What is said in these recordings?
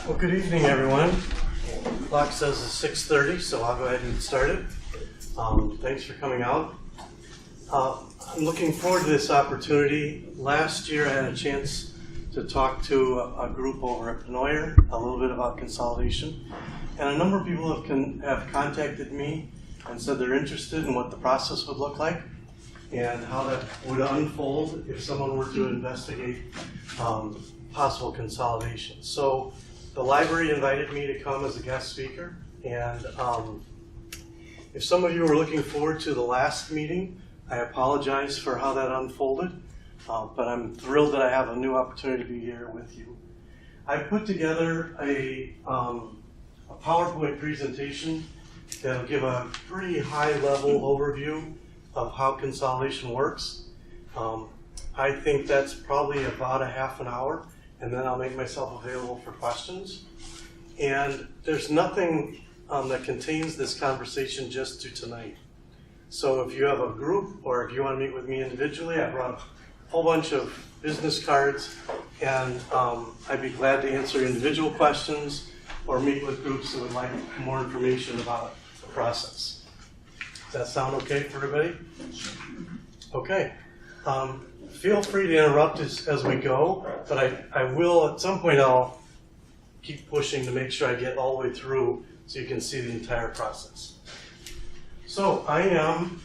Well, good evening, everyone. Clock says it's 6:30, so I'll go ahead and get started. Thanks for coming out. I'm looking forward to this opportunity. Last year I had a chance to talk to a group over at Norridge a little bit about consolidation. And a number of people have contacted me and said they're interested in what the process would look like and how that would unfold if someone were to investigate possible consolidation. So the library invited me to come as a guest speaker, and if some of you were looking forward to the last meeting, I apologize for how that unfolded, but I'm thrilled that I have a new opportunity to be here with you. I put together a PowerPoint presentation that'll give a pretty high-level overview of how consolidation works. I think that's probably about a half an hour, and then I'll make myself available for questions. And there's nothing that contains this conversation just to tonight. So if you have a group or if you want to meet with me individually, I brought a whole bunch of business cards, and I'd be glad to answer individual questions or meet with groups that would like more information about the process. Does that sound okay for everybody? Okay. Feel free to interrupt as we go, but I will, at some point, I'll keep pushing to make sure I get all the way through so you can see the entire process. So I'm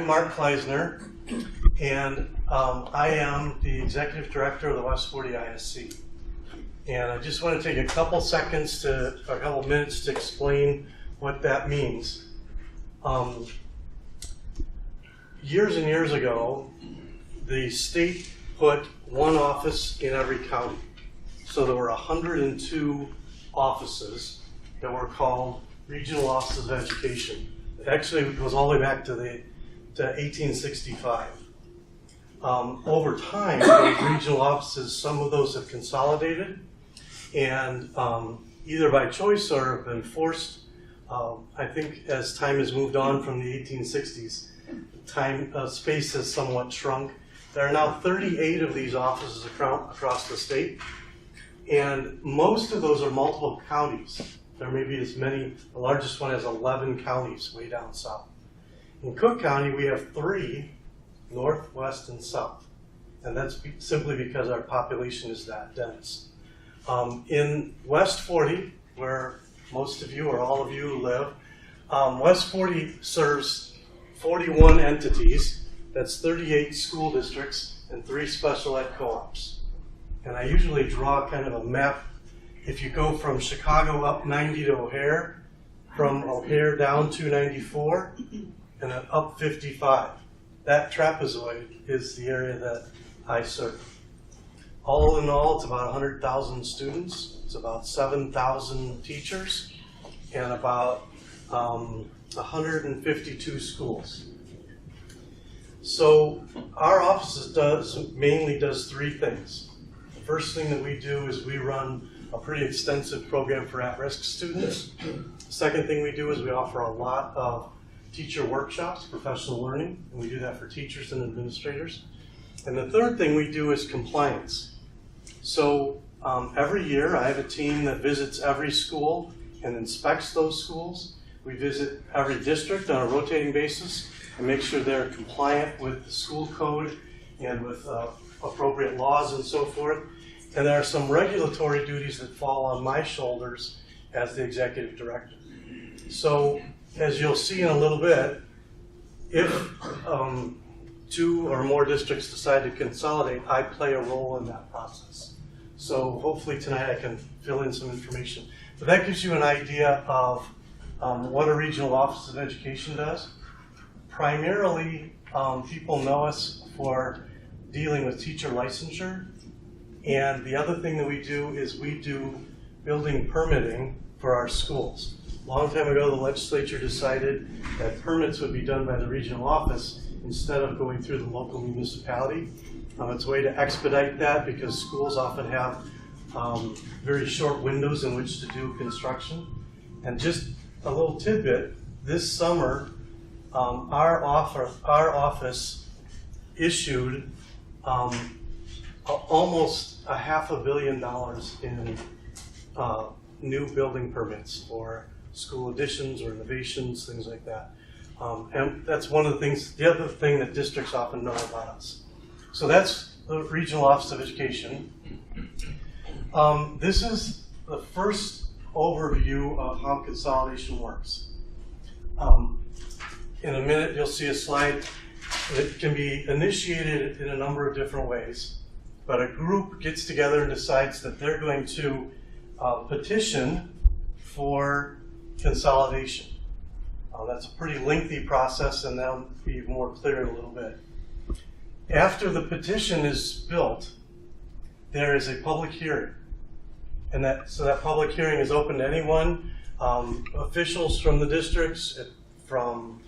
Mark Klaisner, and I am the Executive Director of the West 40 ISC. And I just want to take a couple minutes to explain what that means. Years and years ago, the state put one office in every county. So there were 102 offices that were called Regional Offices of Education. Actually, it goes all the way back to 1865. Over time, those regional offices, some of those have consolidated, and either by choice or have been forced. I think as time has moved on from the 1860s, space has somewhat shrunk. There are now 38 of these offices across the state, and most of those are multiple counties. There may be as many, the largest one has 11 counties way down south. In Cook County, we have 3, north, west, and south, and that's simply because our population is that dense. In West 40, where most of you or all of you live, West 40 serves 41 entities. That's 38 school districts and 3 special ed co-ops. And I usually draw kind of a map. If you go from Chicago up 90 to O'Hare, from O'Hare down 294, and then up 55. That trapezoid is the area that I serve. All in all, it's about 100,000 students. It's about 7,000 teachers and about 152 schools. So our office mainly does 3 things. The first thing that we do is we run a pretty extensive program for at-risk students. The second thing we do is we offer a lot of teacher workshops, professional learning, and we do that for teachers and administrators. And the third thing we do is compliance. So every year I have a team that visits every school and inspects those schools. We visit every district on a rotating basis and make sure they're compliant with the school code and with appropriate laws and so forth. And there are some regulatory duties that fall on my shoulders as the executive director. So as you'll see in a little bit, if 2 or more districts decide to consolidate, I play a role in that process. So hopefully tonight I can fill in some information. But that gives you an idea of what a regional office of education does. Primarily, people know us for dealing with teacher licensure. And the other thing that we do is we do building permitting for our schools. A long time ago, the legislature decided that permits would be done by the regional office instead of going through the local municipality. It's a way to expedite that because schools often have very short windows in which to do construction. And just a little tidbit, this summer, our office issued almost $500 million in new building permits for school additions or renovations, things like that. And that's one of the things, the other thing that districts often know about us. So that's the Regional Office of Education. This is the first overview of how consolidation works. In a minute, you'll see a slide that can be initiated in a number of different ways, but a group gets together and decides that they're going to petition for consolidation. That's a pretty lengthy process, and that'll be more clear in a little bit. After the petition is built, there is a public hearing. And so that public hearing is open to anyone, officials from the districts, from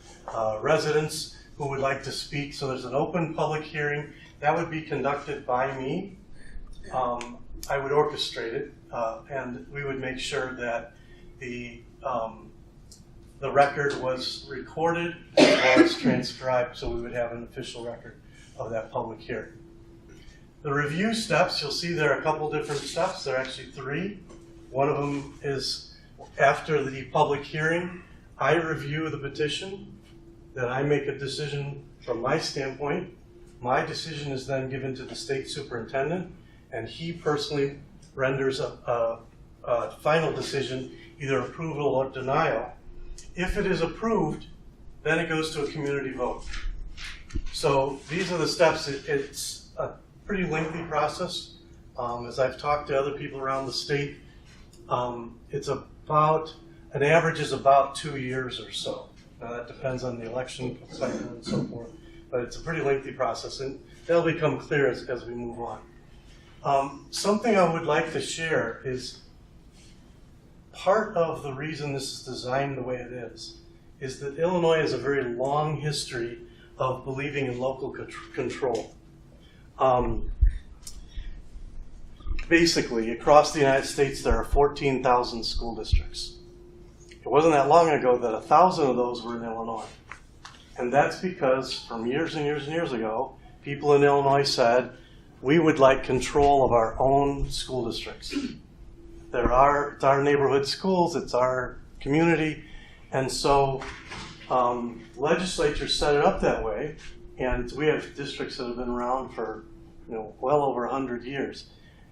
residents who would like to speak. So there's an open public hearing. That would be conducted by me. I would orchestrate it, and we would make sure that the record was recorded as well as transcribed, so we would have an official record of that public hearing. The review steps, you'll see there are a couple different steps. There are actually 3. One of them is after the public hearing, I review the petition, then I make a decision from my standpoint. My decision is then given to the state superintendent, and he personally renders a final decision, either approval or denial. If it is approved, then it goes to a community vote. So these are the steps. It's a pretty lengthy process. As I've talked to other people around the state, it's about, an average is about 2 years or so. Now that depends on the election cycle and so forth, but it's a pretty lengthy process, and that'll become clear as we move on. Something I would like to share is part of the reason this is designed the way it is that Illinois has a very long history of believing in local control. Basically, across the United States, there are 14,000 school districts. It wasn't that long ago that 1,000 of those were in Illinois. And that's because from years and years and years ago, people in Illinois said, we would like control of our own school districts. It's our neighborhood schools, it's our community, and so legislatures set it up that way, and we have districts that have been around for well over 100 years,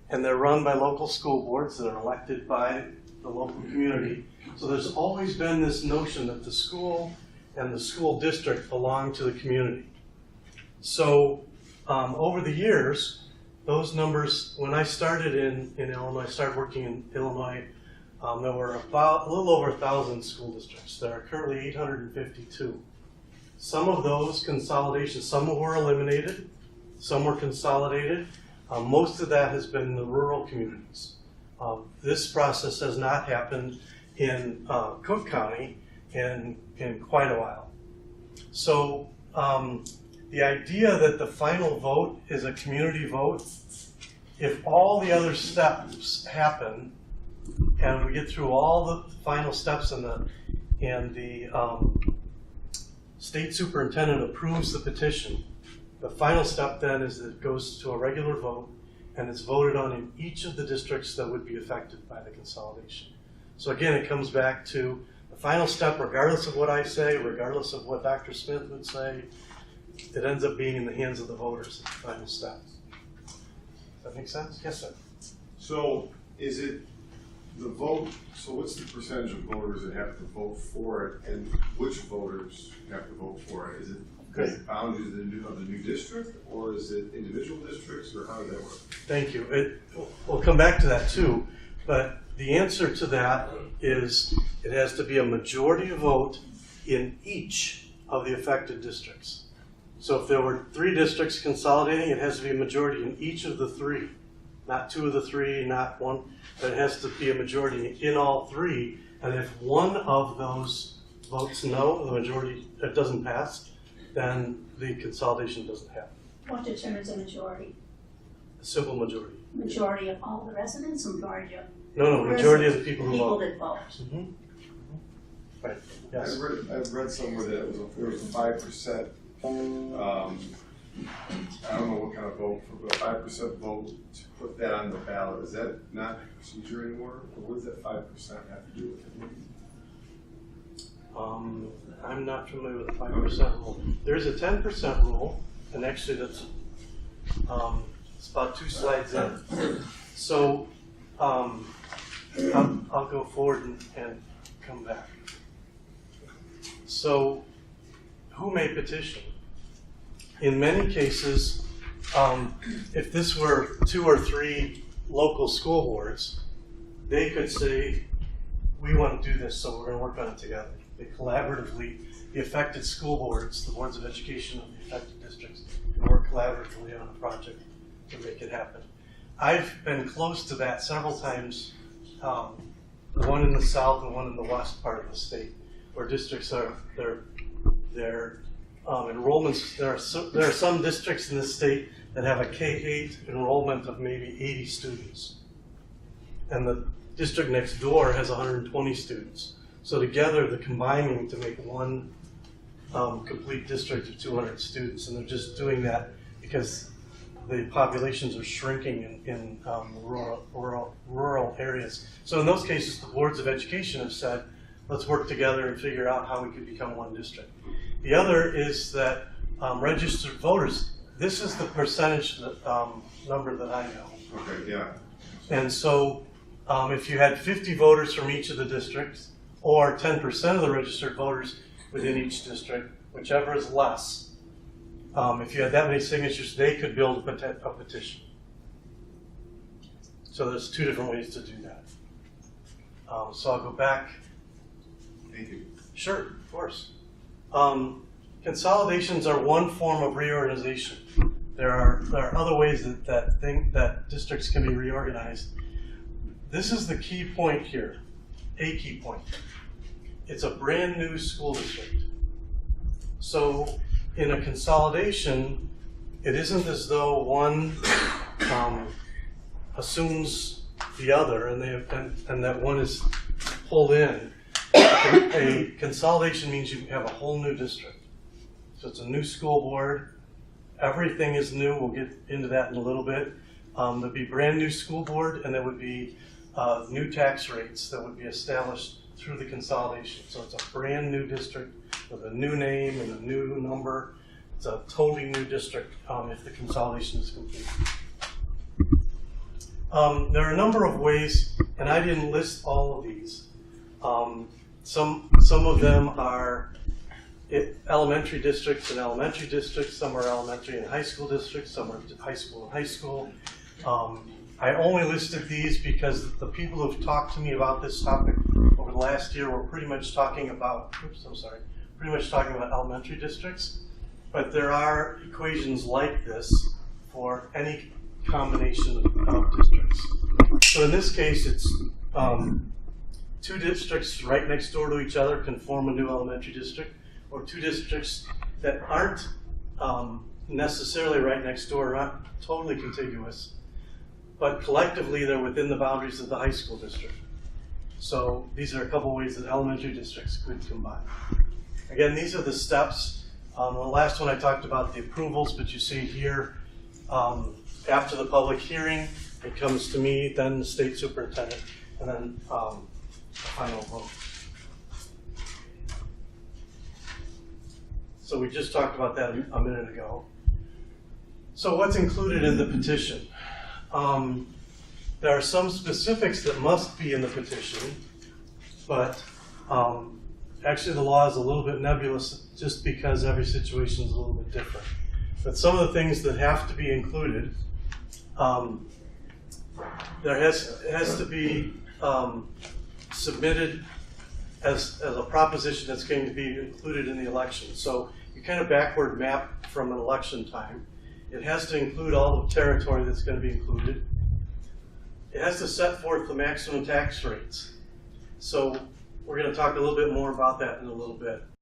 and they're run by local school boards that are elected by the local community. So there's always been this notion that the school and the school district belong to the community. So over the years, those numbers, when I started in Illinois, started working in Illinois, there were about a little over 1,000 school districts. There are currently 852. Some of those consolidations, some were eliminated, some were consolidated. Most of that has been in the rural communities. This process has not happened in Cook County in quite a while. So the idea that the final vote is a community vote, if all the other steps happen and we get through all the final steps and the state superintendent approves the petition, the final step then is that it goes to a regular vote and it's voted on in each of the districts that would be affected by the consolidation. So again, it comes back to the final step, regardless of what I say, regardless of what Dr. Smith would say, it ends up being in the hands of the voters at the final step. Does that make sense? Yes, sir. So is it the vote, so what's the percentage of voters that have to vote for it, and which voters have to vote for it? Is it the boundaries of the new district, or is it individual districts, or how does that work? Thank you. We'll come back to that too, but the answer to that is it has to be a majority vote in each of the affected districts. So if there were 3 districts consolidating, it has to be a majority in each of the 3. Not 2 of the 3, not 1, but it has to be a majority in all 3. And if one of those votes no, the majority, it doesn't pass, then the consolidation doesn't happen. What determines a majority? A simple majority. Majority of all the residents, or majority of No, majority of the people who vote. that vote. Mm-hmm. Right. Yes. I've read somewhere that there was a 5% I don't know what kind of vote, for the 5% vote to put that on the ballot, is that not procedure anymore? Or what does that 5% have to do with it? I'm not familiar with the 5% rule. There's a 10% rule, and actually that's it's about 2 slides in. So I'll go forward and come back. So who may petition? In many cases, if this were 2 or 3 local school boards, they could say, we want to do this, so we're going to work on it together. They collaboratively, the affected school boards, the boards of education of the affected districts, can work collaboratively on a project to make it happen. I've been close to that several times, one in the south and one in the west part of the state, where districts are, their enrollments, there are some districts in the state that have a K-8 enrollment of maybe 80 students. And the district next door has 120 students. So together they're combining to make one complete district of 200 students. And they're just doing that because the populations are shrinking in rural areas. So in those cases, the boards of education have said, let's work together and figure out how we could become one district. The other is that registered voters, this is the percentage number that I know. Okay, yeah. And so if you had 50 voters from each of the districts, or 10% of the registered voters within each district, whichever is less, if you had that many signatures, they could build a petition. So there's 2 different ways to do that. So I'll go back. Thank you. Sure, of course. Consolidations are one form of reorganization. There are other ways that districts can be reorganized. This is the key point here, a key point. It's a brand new school district. So in a consolidation, it isn't as though one assumes the other and that one is pulled in. A consolidation means you have a whole new district. So it's a new school board. Everything is new. We'll get into that in a little bit. There'd be brand new school board, and there would be new tax rates that would be established through the consolidation. So it's a brand new district with a new name and a new number. It's a totally new district if the consolidation is complete. There are a number of ways, and I didn't list all of these. Some of them are elementary districts and elementary districts. Some are elementary and high school districts. Some are high school and high school. I only listed these because the people who've talked to me about this topic over the last year were pretty much talking about, elementary districts. But there are equations like this for any combination of districts. So in this case, it's 2 districts right next door to each other can form a new elementary district, or 2 districts that aren't necessarily right next door, not totally contiguous, but collectively they're within the boundaries of the high school district. So these are a couple ways that elementary districts could combine. Again, these are the steps. The last one I talked about the approvals, but you see here, after the public hearing, it comes to me, then the state superintendent, and then the final vote. So we just talked about that a minute ago. So what's included in the petition? There are some specifics that must be in the petition, but actually the law is a little bit nebulous just because every situation is a little bit different. But some of the things that have to be included, it has to be submitted as a proposition that's going to be included in the election. So you kind of backward map from an election time. It has to include all the territory that's going to be included. It has to set forth the maximum tax rates. So we're going to talk a little bit more about that in a little bit.